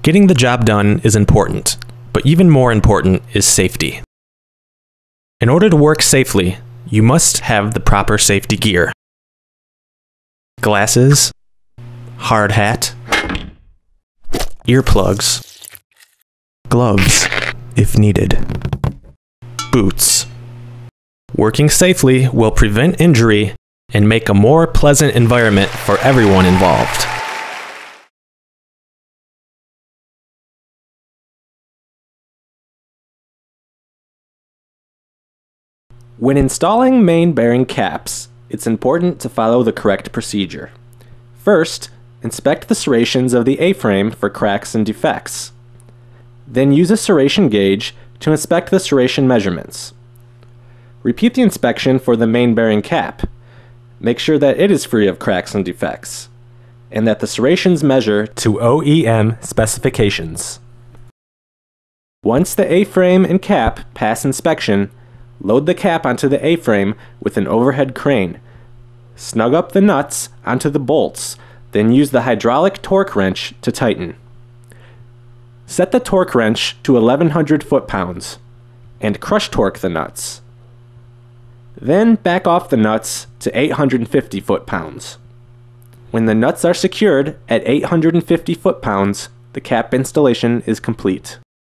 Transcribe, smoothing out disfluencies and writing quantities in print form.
Getting the job done is important, but even more important is safety. In order to work safely, you must have the proper safety gear. Glasses, hard hat, earplugs, gloves, if needed, boots. Working safely will prevent injury and make a more pleasant environment for everyone involved. When installing main bearing caps, it's important to follow the correct procedure. First, inspect the serrations of the A-frame for cracks and defects. Then use a serration gauge to inspect the serration measurements. Repeat the inspection for the main bearing cap. Make sure that it is free of cracks and defects, and that the serrations measure to OEM specifications. Once the A-frame and cap pass inspection, load the cap onto the A-frame with an overhead crane. Snug up the nuts onto the bolts, then use the hydraulic torque wrench to tighten. Set the torque wrench to 1100 foot-pounds and crush torque the nuts. Then back off the nuts to 850 foot-pounds. When the nuts are secured at 850 foot-pounds, the cap installation is complete.